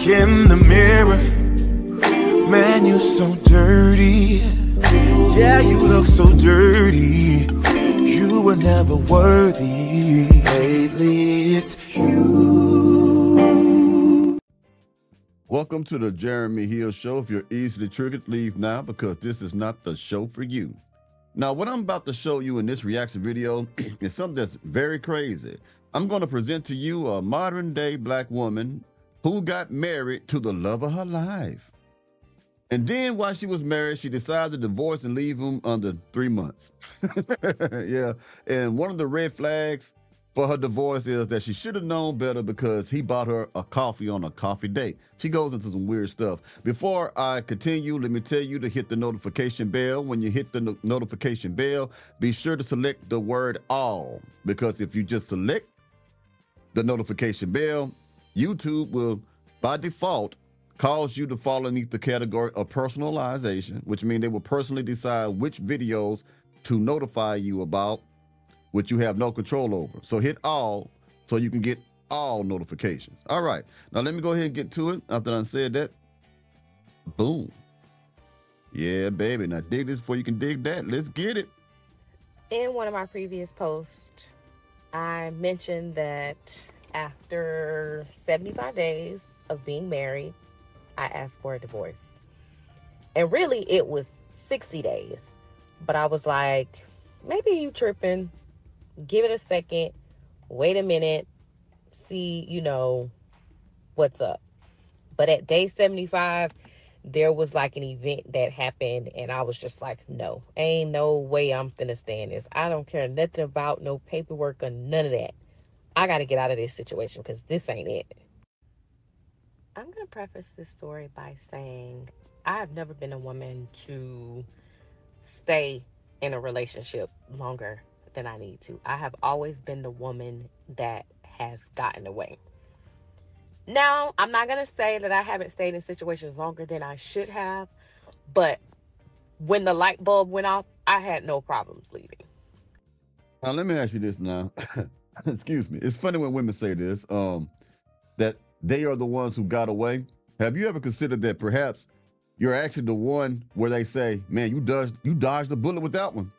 look in the mirror, man, you're so dirty. Yeah, you look so dirty. You were never worthy. Lately, it's you. Welcome to the Jeremy Hill Show. If you're easily triggered, leave now because this is not the show for you. Now, what I'm about to show you in this reaction video is something that's very crazy. I'm going to present to you a modern-day black woman who got married to the love of her life. And then while she was married, she decided to divorce and leave him under 3 months. Yeah, and one of the red flags for her divorce is that she should have known better because he bought her a coffee on a coffee date. She goes into some weird stuff. Before I continue, let me tell you to hit the notification bell. When you hit the notification bell, be sure to select the word all, because if you just select the notification bell, YouTube will, by default, cause you to fall underneath the category of personalization, which means they will personally decide which videos to notify you about, which you have no control over. So hit all so you can get all notifications. All right, now let me go ahead and get to it. After I said that, boom. Yeah, baby, now dig this before you can dig that. Let's get it. In one of my previous posts, I mentioned that after 75 days of being married, I asked for a divorce. And really, it was 60 days. But I was like, maybe you tripping. Give it a second. Wait a minute. See, what's up. But at day 75, there was like an event that happened. And I was just like, no, ain't no way I'm finna stand this. I don't care nothing about no paperwork or none of that. I got to get out of this situation because this ain't it. I'm going to preface this story by saying I have never been a woman to stay in a relationship longer than I need to. I have always been the woman that has gotten away. Now, I'm not going to say that I haven't stayed in situations longer than I should have, but when the light bulb went off, I had no problems leaving. Now, let me ask you this now. Excuse me. It's funny when women say this, that they are the ones who got away. Have you ever considered that perhaps you're actually the one where they say, man, you dodged the bullet with that one?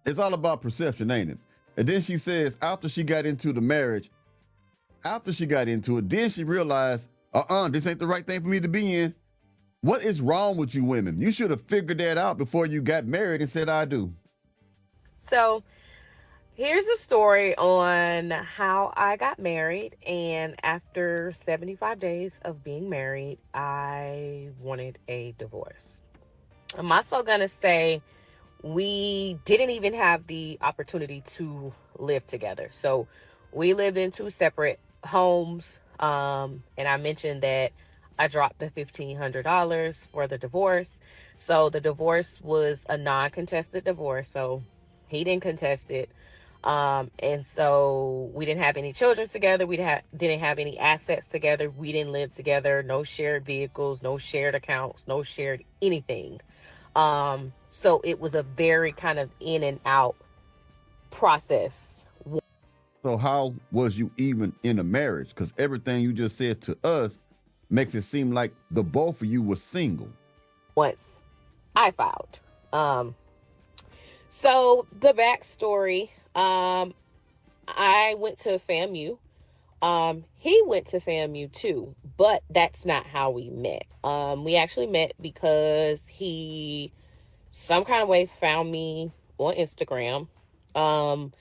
It's all about perception, ain't it? And then she says after she got into the marriage, then she realized, this ain't the right thing for me to be in. What is wrong with you women? You should have figured that out before you got married and said, I do. So here's a story on how I got married, and after 75 days of being married, I wanted a divorce. I'm also gonna say we didn't even have the opportunity to live together. So we lived in 2 separate homes, and I mentioned that I dropped the $1,500 for the divorce. So the divorce was a non-contested divorce, so he didn't contest it. And so we didn't have any children together. We didn't have any assets together. We didn't live together. No shared vehicles, no shared accounts, no shared anything. So it was a very kind of in and out process. So how was you even in a marriage? Because everything you just said to us makes it seem like the both of you were single. Once I filed. So the backstory, I went to FAMU. He went to FAMU too, but that's not how we met. We actually met because he some kind of way found me on Instagram. I'm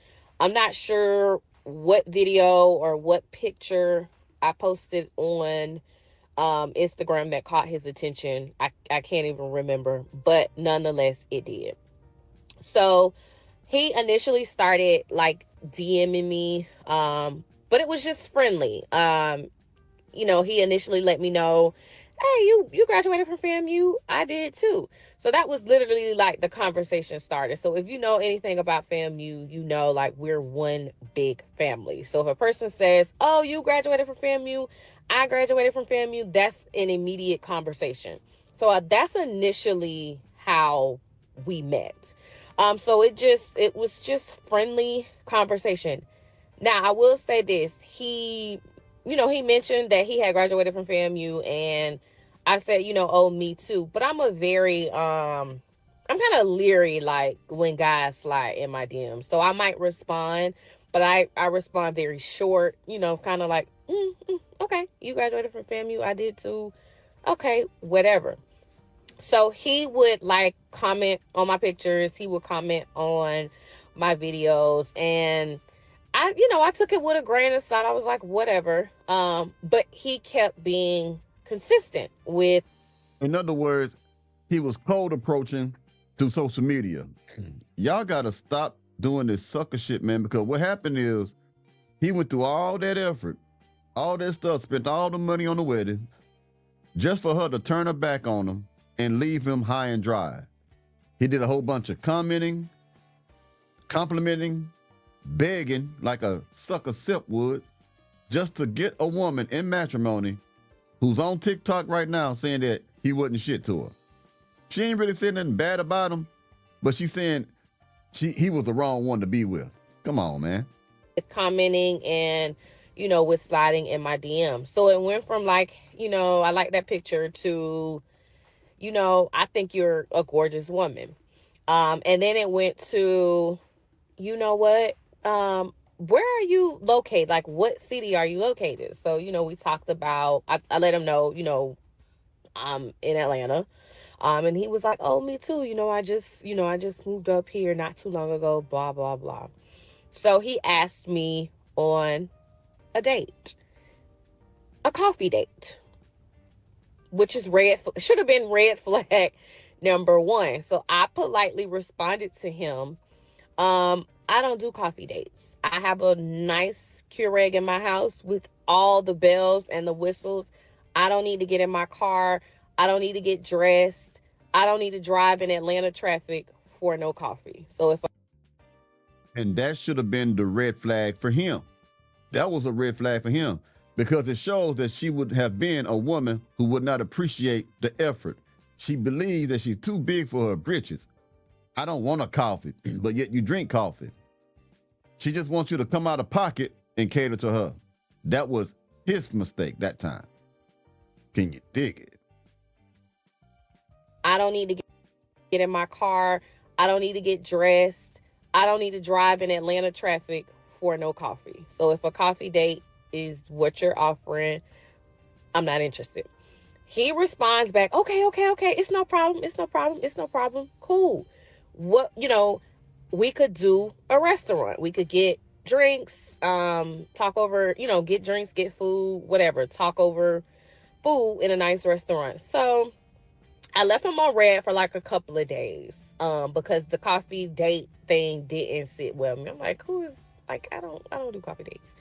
not sure what video or what picture I posted on Instagram that caught his attention. I can't even remember, but nonetheless, it did. So he initially started like DMing me, but it was just friendly. He initially let me know, hey, you graduated from FAMU. I did too. So that was literally like the conversation started. So if you know anything about FAMU, you know, like we're one big family. So if a person says, oh, you graduated from FAMU, I graduated from FAMU, that's an immediate conversation. So that's initially how we met. So it was just friendly conversation. Now, I will say this. He he mentioned that he had graduated from FAMU, and I said, oh, me too. But I'm a very, I'm kind of leery, like, when guys slide in my DMs. So I might respond, but I respond very short, kind of like, okay, you graduated from FAMU, I did too. Okay, whatever. So he would, like, comment on my pictures. He would comment on my videos, and I took it with a grain of salt. I was like, whatever. But he kept being consistent with. In other words, he was cold approaching through social media. Y'all got to stop doing this sucker shit, man, because what happened is he went through all that effort, all that stuff, spent all the money on the wedding, just for her to turn her back on him and leave him high and dry. He did a whole bunch of commenting, complimenting, begging like a sucker simp would, just to get a woman in matrimony who's on TikTok right now saying that he wasn't shit to her. She ain't really saying nothing bad about him, but she's saying he was the wrong one to be with. Come on, man. Commenting and, with sliding in my DM. So it went from like, I like that picture to, I think you're a gorgeous woman. And then it went to, you know what? Where are you located? Like, what city are you located? So, we talked about, I let him know, I'm in Atlanta. And he was like, oh, me too. I just moved up here not too long ago, blah, blah, blah. So he asked me on a date, a coffee date, which is should have been red flag number 1. So I politely responded to him. I don't do coffee dates. I have a nice Keurig in my house with all the bells and the whistles. I don't need to get in my car. I don't need to get dressed. I don't need to drive in Atlanta traffic for no coffee. So and that should have been the red flag for him. That was a red flag for him because it shows that she would have been a woman who would not appreciate the effort. She believed that she's too big for her britches. I don't want a coffee, but yet you drink coffee. She just wants you to come out of pocket and cater to her. That was his mistake that time. Can you dig it? I don't need to get in my car. I don't need to get dressed. I don't need to drive in Atlanta traffic for no coffee. So if a coffee date is what you're offering, I'm not interested. He responds back, okay. It's no problem. Cool. What, we could do a restaurant. We could get drinks, talk over, get drinks, get food, whatever, talk over food in a nice restaurant. So I left him on red for like a couple of days, because the coffee date thing didn't sit well with me. I'm like, I don't do coffee dates.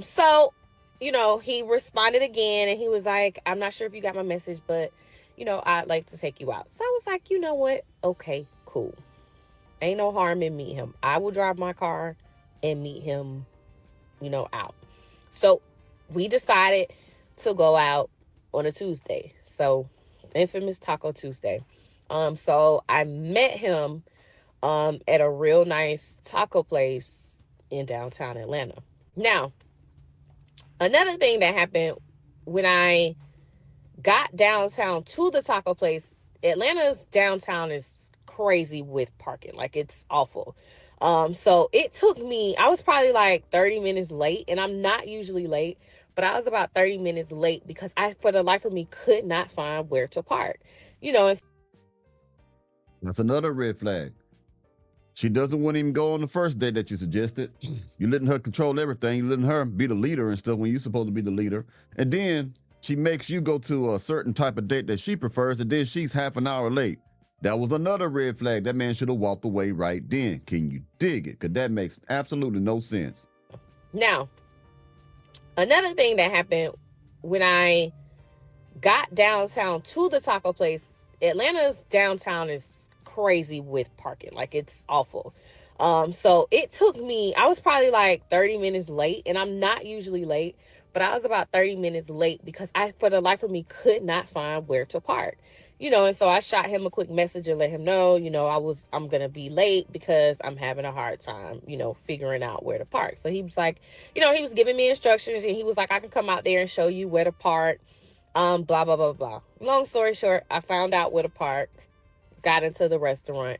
So, he responded again and he was like, I'm not sure if you got my message, but, I'd like to take you out. So I was like, you know what? Okay, cool. Ain't no harm in meet him. I will drive my car and meet him, out. So we decided to go out on a Tuesday. So infamous Taco Tuesday. So I met him at a real nice taco place in downtown Atlanta. Now, another thing that happened when I got downtown to the taco place, Atlanta's downtown is crazy with parking. Like, it's awful. So it took me, I was probably like 30 minutes late, and I'm not usually late, but I was about 30 minutes late because I, for the life of me, could not find where to park. And that's another red flag. She doesn't want him to go on the first date that you suggested. You're letting her control everything. You're letting her be the leader and stuff when you're supposed to be the leader. And then she makes you go to a certain type of date that she prefers, and then she's half an hour late. That was another red flag. That man should have walked away right then. Can you dig it? Because that makes absolutely no sense. Now, another thing that happened when I got downtown to the taco place, Atlanta's downtown is crazy with parking. Like, it's awful. So it took me, I was probably like 30 minutes late, and I'm not usually late, but I was about 30 minutes late because I, for the life of me, could not find where to park. you know, and so I shot him a quick message and let him know, you know, I'm going to be late because I'm having a hard time, you know, figuring out where to park. So he was like, you know, he was giving me instructions and he was like, I can come out there and show you where to park. Blah, blah, blah, blah. Long story short, I found out where to park, got into the restaurant,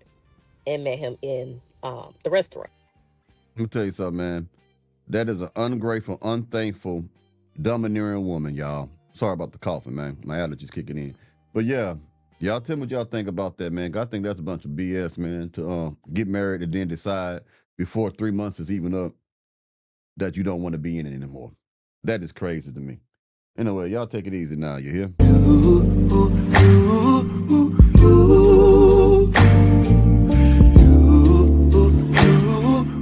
and met him in the restaurant. Let me tell you something, man. That is an ungrateful, unthankful, domineering woman, y'all. Sorry about the coughing, man. My allergies kicking in. But yeah, y'all tell me what y'all think about that, man. 'Cause I think that's a bunch of BS, man, to get married and then decide before 3 months is even up that you don't want to be in it anymore. That is crazy to me. Anyway, y'all take it easy now, you hear?